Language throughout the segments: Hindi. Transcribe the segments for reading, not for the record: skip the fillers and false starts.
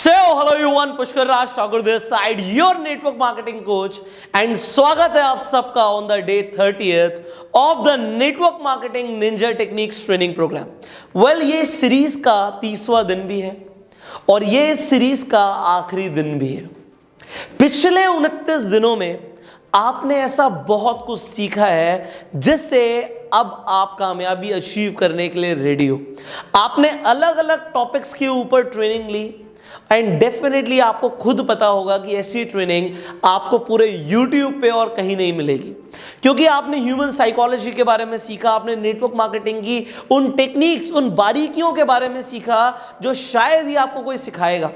So, hello everyone, Pushkar Raj Thakur this side, your network marketing coach, and स्वागत है आप सबका on the day 30th of the network marketing ninja techniques training program. Well, ये सीरीज का 30वां दिन भी है और ये सीरीज का आखिरी दिन भी है. पिछले 29 दिनों में आपने ऐसा बहुत कुछ सीखा है जिससे अब आप कामयाबी अचीव करने के लिए रेडी हो. आपने अलग अलग टॉपिक्स के ऊपर ट्रेनिंग ली एंड डेफिनेटली आपको खुद पता होगा कि ऐसी ट्रेनिंग आपको पूरे YouTube पे और कहीं नहीं मिलेगी, क्योंकि आपने ह्यूमन साइकोलॉजी के बारे में सीखा, आपने नेटवर्क मार्केटिंग की उन टेक्निक्स, उन बारीकियों के बारे में सीखा जो शायद ही आपको कोई सिखाएगा.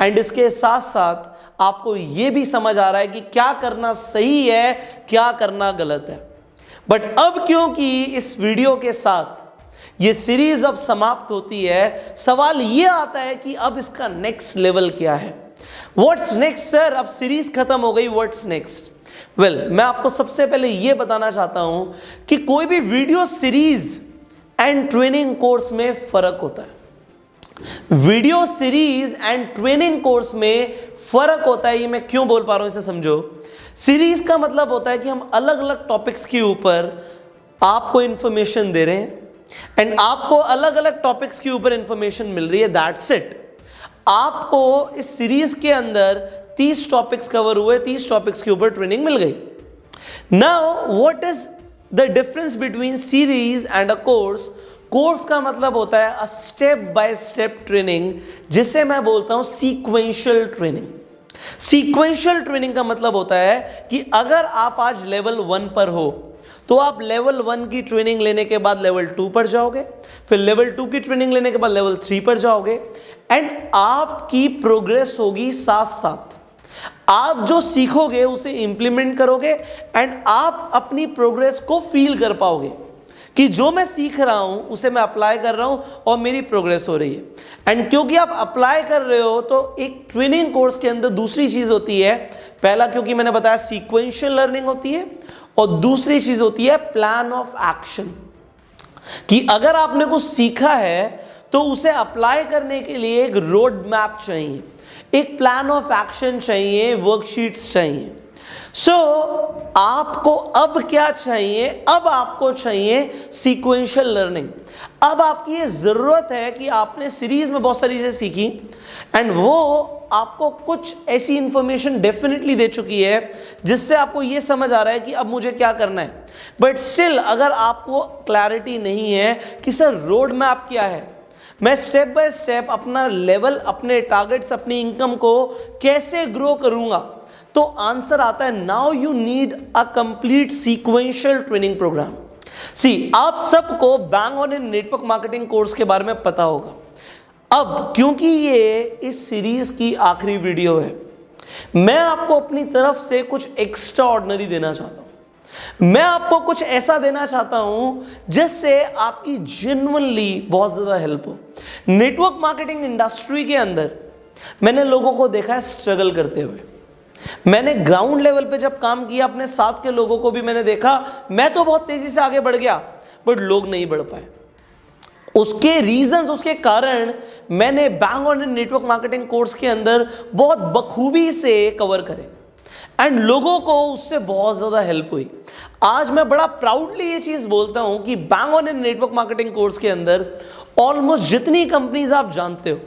एंड इसके साथ साथ आपको यह भी समझ आ रहा है कि क्या करना सही है, क्या करना गलत है. बट अब क्योंकि इस वीडियो के साथ ये सीरीज अब समाप्त होती है, सवाल ये आता है कि अब इसका नेक्स्ट लेवल क्या है. व्हाट्स नेक्स्ट सर, अब सीरीज खत्म हो गई, व्हाट्स नेक्स्ट. वेल, मैं आपको सबसे पहले ये बताना चाहता हूं कि कोई भी video series and training course में फर्क होता है. Video series and training course में फर्क होता है. ये मैं क्यों बोल पा रहा हूं इसे समझो. सीरीज का मतलब होता है कि हम अलग अलग टॉपिक्स के ऊपर आपको इंफॉर्मेशन दे रहे हैं एंड आपको अलग अलग टॉपिक्स के ऊपर इंफॉर्मेशन मिल रही है. That's it. आपको इस सीरीज के अंदर 30 टॉपिक्स कवर हुए, 30 टॉपिक्स के ऊपर ट्रेनिंग मिल गई. Now what is the difference between series and a course. Course का मतलब होता है a step by step training, जिसे मैं बोलता हूं सीक्वेंशियल ट्रेनिंग. सीक्वेंशियल ट्रेनिंग का मतलब होता है कि अगर आप आज लेवल 1 पर हो तो आप लेवल 1 की ट्रेनिंग लेने के बाद लेवल 2 पर जाओगे, फिर लेवल 2 की ट्रेनिंग लेने के बाद लेवल 3 पर जाओगे एंड आपकी प्रोग्रेस होगी साथ साथ. आप जो सीखोगे उसे इंप्लीमेंट करोगे एंड आप अपनी प्रोग्रेस को फील कर पाओगे कि जो मैं सीख रहा हूं उसे मैं अप्लाई कर रहा हूं और मेरी प्रोग्रेस हो रही है. एंड क्योंकि आप अप्लाई कर रहे हो तो एक ट्रेनिंग कोर्स के अंदर दूसरी चीज होती है. पहला, क्योंकि मैंने बताया सीक्वेंशियल लर्निंग होती है, और दूसरी चीज होती है प्लान ऑफ एक्शन, कि अगर आपने कुछ सीखा है तो उसे अप्लाई करने के लिए एक रोड मैप चाहिए, एक प्लान ऑफ एक्शन चाहिए, वर्कशीट्स चाहिए. सो आपको अब क्या चाहिए. अब आपको चाहिए सीक्वेंशियल लर्निंग. अब आपकी ये जरूरत है कि आपने सीरीज में बहुत सारी चीजें सीखी एंड वो आपको कुछ ऐसी इंफॉर्मेशन डेफिनेटली दे चुकी है जिससे आपको ये समझ आ रहा है कि अब मुझे क्या करना है. बट स्टिल अगर आपको क्लैरिटी नहीं है कि सर रोड मैप क्या है, मैं स्टेप बाय स्टेप अपना लेवल, अपने टारगेट्स, अपनी इनकम को कैसे ग्रो करूंगा, तो आंसर आता है now you need a complete sequential training program. See, आप सबको bang on in network marketing course के बारे में पता होगा. अब क्योंकि ये इस सीरीज की आखिरी वीडियो है, मैं आपको अपनी तरफ से कुछ एक्स्ट्रा ऑर्डिनरी देना चाहता हूं. मैं आपको कुछ ऐसा देना चाहता हूं जिससे आपकी जेन्युइनली बहुत ज्यादा हेल्प हो. नेटवर्क मार्केटिंग इंडस्ट्री के अंदर मैंने लोगों को देखा है स्ट्रगल करते हुए. मैंने ग्राउंड लेवल पे जब काम किया, अपने साथ के लोगों को भी मैंने देखा. मैं तो बहुत तेजी से आगे बढ़ गया बट लोग नहीं बढ़ पाए. उसके रीजंस, उसके कारण मैंने bang on network marketing course के अंदर बहुत बखूबी से कवर करे एंड लोगों को उससे बहुत ज्यादा हेल्प हुई. आज मैं बड़ा प्राउडली ये चीज बोलता हूं कि bang on network marketing course के अंदर ऑलमोस्ट जितनी कंपनीज आप जानते हो,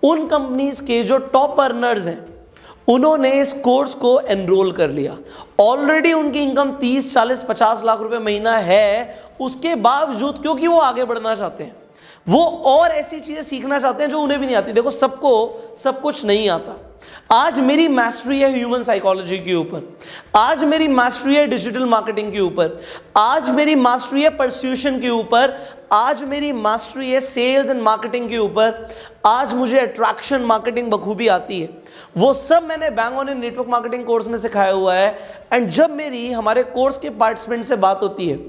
उन कंपनीज के जो टॉप अर्नर्स हैं उन्होंने इस कोर्स को एनरोल कर लिया. ऑलरेडी उनकी इनकम 30, 40, 50 लाख रुपए महीना है. उसके बावजूद क्योंकि वो आगे बढ़ना चाहते हैं, वो और ऐसी चीजें सीखना चाहते हैं जो उन्हें भी नहीं आती. देखो, सबको सब कुछ नहीं आता. आज मेरी मास्टरी है ह्यूमन साइकोलॉजी के ऊपर, आज मेरी मास्टरी है डिजिटल मार्केटिंग के ऊपर, आज मेरी मास्टरी है परस्यूशन के ऊपर, आज मेरी मास्टरी है सेल्स एंड मार्केटिंग के ऊपर, आज मुझे अट्रैक्शन मार्केटिंग बखूबी आती है. वो सब मैंने bang on in network marketing course में सिखाया हुआ है. एंड जब मेरी हमारे कोर्स के पार्टिसिपेंट से बात होती है,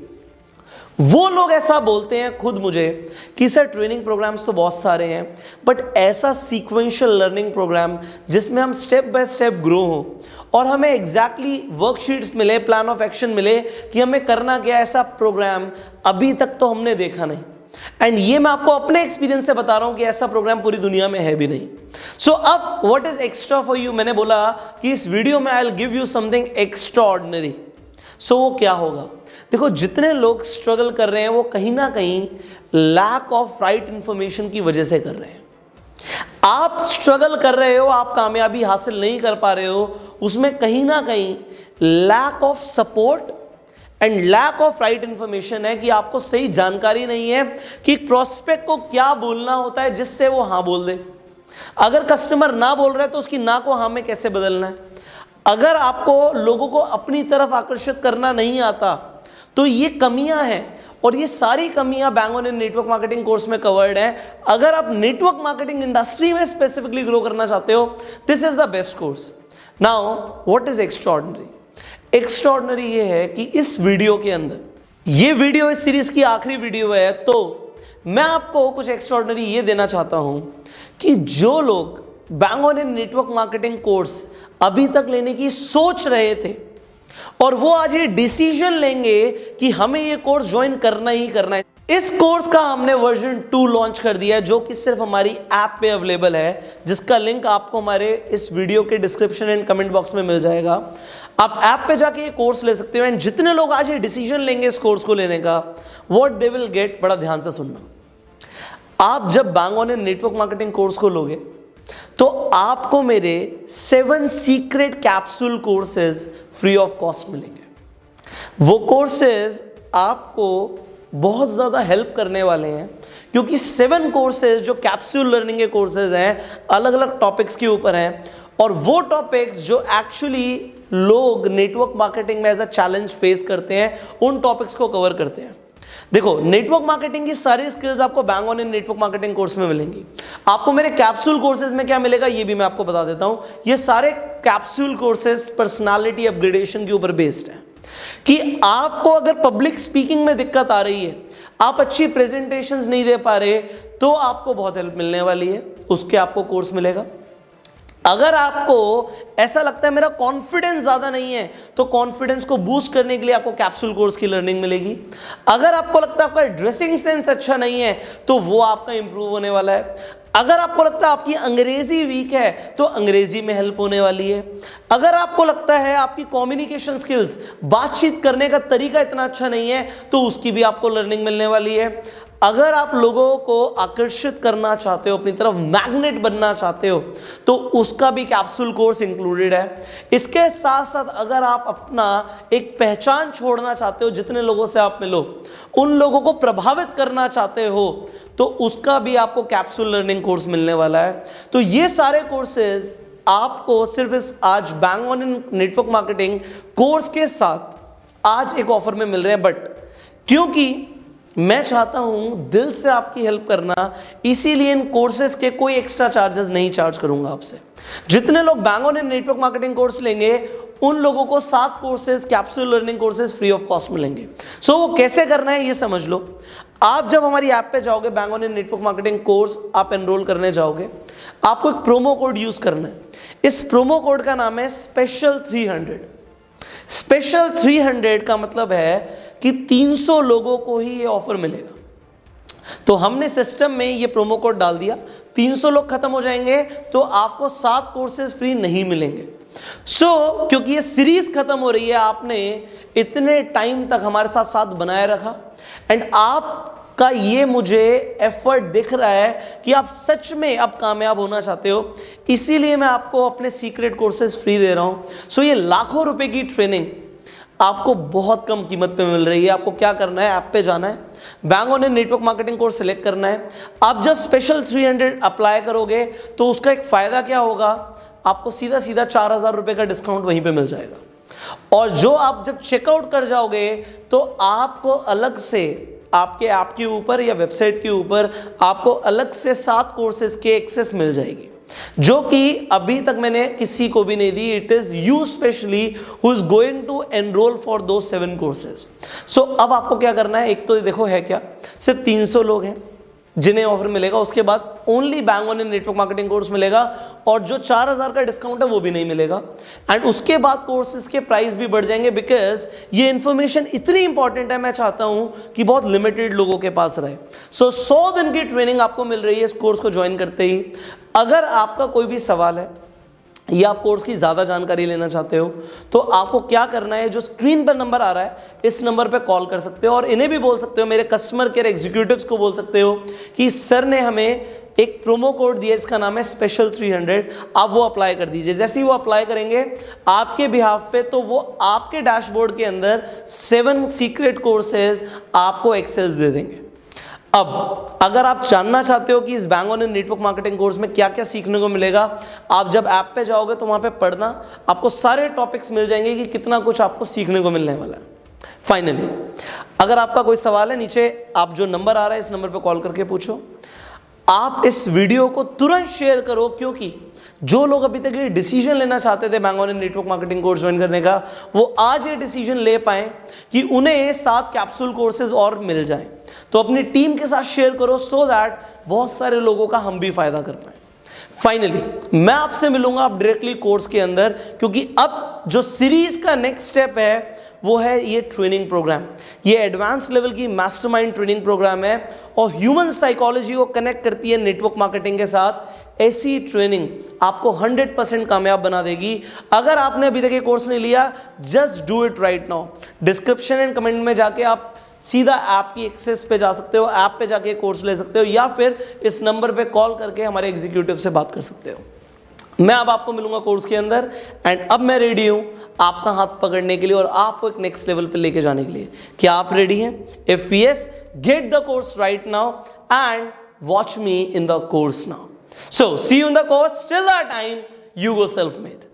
वो लोग ऐसा बोलते हैं खुद मुझे कि सर ट्रेनिंग प्रोग्राम्स तो बहुत सारे हैं, बट ऐसा सीक्वेंशियल लर्निंग प्रोग्राम जिसमें हम स्टेप बाय स्टेप ग्रो हो और हमें एग्जैक्टली वर्कशीट्स मिले, प्लान ऑफ एक्शन मिले कि हमें करना क्या, ऐसा प्रोग्राम अभी तक तो हमने देखा नहीं. एंड ये मैं आपको अपने एक्सपीरियंस से बता रहा हूं कि ऐसा प्रोग्राम पूरी दुनिया में है भी नहीं. सो अब what is extra for you, मैंने बोला कि इस वीडियो में I will give you something extraordinary. So वो क्या होगा? देखो, जितने लोग स्ट्रगल कर रहे हैं वो कहीं ना कहीं लैक ऑफ राइट इंफॉर्मेशन की वजह से कर रहे हैं। आप स्ट्रगल कर रहे हो, आप कामयाबी हासिल नहीं कर पा रहे हो, उसमें कहीं ना कहीं lack of support and lack of right information है कि आपको सही जानकारी नहीं है कि प्रोस्पेक्ट को क्या बोलना होता है जिससे वो हाँ बोल दे। अगर कस्टमर ना बोल रहा है तो उसकी ना को हाँ में कैसे बदलना है। अगर आपको लोगों को अपनी तरफ आकर्षित करना नहीं आता तो ये कमियां हैं, और ये सारी कमियां bang on in network marketing course में कवर्ड है। अगर आप नेटवर्क मार्केटिंग इंडस्ट्री में स्पेसिफिकली ग्रो करना चाहते हो, this is the best course. Now what is extraordinary? Extraordinary ये है कि इस वीडियो के अंदर, ये वीडियो इस सीरीज की आखिरी वीडियो है, तो मैं आपको कुछ एक्स्ट्राऑर्डिनरी ये देना चाहता हूं कि जो लोग bang on in network marketing course अभी तक लेने की सोच रहे थे और वो आज ये डिसीजन लेंगे कि हमें ये कोर्स ज्वाइन करना ही करना है, इस कोर्स का हमने वर्जन 2 लॉन्च कर दिया है, जो कि सिर्फ हमारी ऐप पे अवेलेबल है, जिसका लिंक आपको हमारे इस वीडियो के डिस्क्रिप्शन एंड कमेंट बॉक्स में मिल जाएगा। आप ऐप पे जाके ये कोर्स ले सकते हो। एंड जितने लोग आज ये डिसीजन लेंगे इस कोर्स को लेने का, व्हाट दे विल गेट, बड़ा ध्यान से सुनना। आप जब bang on in network marketing course को लोगे तो आपको मेरे 7 secret capsule courses free of cost मिलेंगे। वो कोर्सेज आपको बहुत ज़्यादा हेल्प करने वाले हैं, क्योंकि 7 कोर्सेज जो कैप्सूल लर्निंग के कोर्सेज हैं, अलग अलग टॉपिक्स के ऊपर हैं, और वो टॉपिक्स जो एक्चुअली लोग नेटवर्क मार्केटिंग में एज अ चैलेंज फेस करते हैं, उन टॉपिक्स को कवर करते हैं। देखो, नेटवर्क मार्केटिंग की सारी स्किल्स आपको bang on in network marketing course में मिलेंगी। आपको मेरे कैप्सूल कोर्सेज में क्या मिलेगा ये भी मैं आपको बता देता हूं। ये सारे कैप्सूल कोर्सेज पर्सनालिटी अपग्रेडेशन के ऊपर बेस्ड है, कि आपको अगर पब्लिक स्पीकिंग में दिक्कत आ रही है, आप अच्छी प्रेजेंटेशंस नहीं दे पा रहे, तो आपको बहुत हेल्प मिलने वाली है, उसके आपको कोर्स मिलेगा। अगर आपको ऐसा लगता है मेरा कॉन्फिडेंस ज़्यादा नहीं है, तो कॉन्फिडेंस को बूस्ट करने के लिए आपको कैप्सूल कोर्स की लर्निंग मिलेगी। अगर आपको लगता है आपका ड्रेसिंग सेंस अच्छा नहीं है, तो वो आपका इंप्रूव होने वाला है। अगर आपको लगता है आपकी अंग्रेजी वीक है, तो अंग्रेजी में हेल्प होने वाली है। अगर आपको लगता है आपकी कम्युनिकेशन स्किल्स, बातचीत करने का तरीका इतना अच्छा नहीं है, तो उसकी भी आपको लर्निंग मिलने वाली है। अगर आप लोगों को आकर्षित करना चाहते हो, अपनी तरफ मैग्नेट बनना चाहते हो, तो उसका भी कैप्सूल कोर्स इंक्लूडेड है। इसके साथ साथ अगर आप अपना एक पहचान छोड़ना चाहते हो, जितने लोगों से आप मिलो उन लोगों को प्रभावित करना चाहते हो, तो उसका भी आपको कैप्सूल लर्निंग कोर्स मिलने वाला है। तो ये सारे कोर्सेज आपको सिर्फ इस आज bang on in network marketing course के साथ आज एक ऑफर में मिल रहे हैं। बट क्योंकि मैं चाहता हूं दिल से आपकी हेल्प करना, इसीलिए इन कोर्सेज के कोई एक्स्ट्रा चार्जेस नहीं चार्ज करूंगा आपसे। जितने लोग bang on in network marketing course लेंगे, उन लोगों को 7 courses capsule learning courses free of cost मिलेंगे। सो वो कैसे करना है ये समझ लो। आप जब हमारी ऐप पे जाओगे, bang on in network marketing course आप एनरोल करने जाओगे, आपको एक प्रोमो कोड यूज करना है। इस प्रोमो कोड का नाम है स्पेशल 300। स्पेशल 300 का मतलब है कि 300 लोगों को ही ये ऑफर मिलेगा। तो हमने सिस्टम में ये प्रोमो कोड डाल दिया, 300 लोग खत्म हो जाएंगे तो आपको 7 कोर्सेज फ्री नहीं मिलेंगे। क्योंकि ये सीरीज खत्म हो रही है, आपने इतने टाइम तक हमारे साथ साथ बनाए रखा, एंड आपका ये मुझे एफर्ट दिख रहा है कि आप सच में अब कामयाब होना चाहते हो, इसीलिए मैं आपको अपने सीक्रेट कोर्सेज फ्री दे रहा हूं। ये लाखों रुपए की ट्रेनिंग आपको बहुत कम कीमत पे मिल रही है। आपको क्या करना है, ऐप पे जाना है, bang on in network marketing course select करना है। आप जब स्पेशल 300 अप्लाई करोगे तो उसका एक फायदा क्या होगा, आपको सीधा सीधा 4000 रुपए का डिस्काउंट वहीं पे मिल जाएगा। और जो आप जब चेकआउट कर जाओगे तो आपको अलग से आपके ऐप के ऊपर या वेबसाइट के ऊपर आपको अलग से 7 कोर्सेज के एक्सेस मिल जाएगी, जो कि अभी तक मैंने किसी को भी नहीं दी। It is you specially who is going to enrol for दो 7 कोर्सेज। अब आपको क्या करना है, एक तो देखो है क्या, सिर्फ 300 लोग हैं, जिन्हें ऑफर मिलेगा, उसके बाद only bang on in network marketing course मिलेगा, और जो 4000 का डिस्काउंट है वो भी नहीं मिलेगा। एंड उसके बाद कोर्सेज के प्राइस भी बढ़ जाएंगे, बिकॉज ये इंफॉर्मेशन इतनी इंपॉर्टेंट है, मैं चाहता हूं कि बहुत लिमिटेड लोगों के पास रहे। सो 100 दिन की ट्रेनिंग आपको मिल रही है इस कोर्स को ज्वाइन करते ही। अगर आपका कोई भी सवाल है या आप कोर्स की ज़्यादा जानकारी लेना चाहते हो, तो आपको क्या करना है, जो स्क्रीन पर नंबर आ रहा है इस नंबर पे कॉल कर सकते हो, और इन्हें भी बोल सकते हो, मेरे कस्टमर केयर एग्जीक्यूटिव्स को बोल सकते हो कि सर ने हमें एक प्रोमो कोड दिया, इसका नाम है स्पेशल 300, आप वो अप्लाई कर दीजिए। जैसे ही वो अप्लाई करेंगे आपके बिहाफ पे, तो वो आपके डैशबोर्ड के अंदर 7 सीक्रेट कोर्सेज आपको एक्सेस दे देंगे। अब अगर आप जानना चाहते हो कि इस bang on in network marketing course में क्या क्या सीखने को मिलेगा, आप जब ऐप पे जाओगे तो वहां पे पढ़ना, आपको सारे टॉपिक्स मिल जाएंगे कि कितना कुछ आपको सीखने को मिलने वाला है। फाइनली, अगर आपका कोई सवाल है, नीचे आप जो नंबर आ रहा है इस नंबर पे कॉल करके पूछो। आप इस वीडियो को तुरंत शेयर करो, क्योंकि जो लोग अभी तक ये डिसीजन लेना चाहते थे bang on in network marketing course join करने का, वो आज ये डिसीजन ले पाए कि उन्हें 7 कैप्सूल कोर्सेज और मिल जाएं। तो अपनी टीम के साथ शेयर करो, सो दैट बहुत सारे लोगों का हम भी फायदा कर पाए। फाइनली, मैं आपसे मिलूंगा आप डायरेक्टली कोर्स के अंदर, क्योंकि अब जो सीरीज का नेक्स्ट स्टेप है वो है ये ट्रेनिंग प्रोग्राम। ये एडवांस लेवल की मास्टरमाइंड ट्रेनिंग प्रोग्राम है, और ह्यूमन साइकोलॉजी को कनेक्ट करती है नेटवर्क मार्केटिंग के साथ। ऐसी ट्रेनिंग आपको 100% कामयाब बना देगी। अगर आपने अभी तक ये कोर्स नहीं लिया, just do it right now. Description and comment में जाके आप सीधा ऐप की एक्सेस पे जा सकते हो, ऐप पे जाके कोर्स ले सकते हो, या फिर इस नंबर पे कॉल करके हमारे एग्जीक्यूटिव से बात कर सकते हो। मैं अब आपको मिलूंगा कोर्स के अंदर, एंड अब मैं रेडी हूं आपका हाथ पकड़ने के लिए और आपको एक नेक्स्ट लेवल पे लेके जाने के लिए। क्या आप रेडी हैं? If yes, get the course right now and watch me in the course now. So see you in the course. Till that time, you go self-made.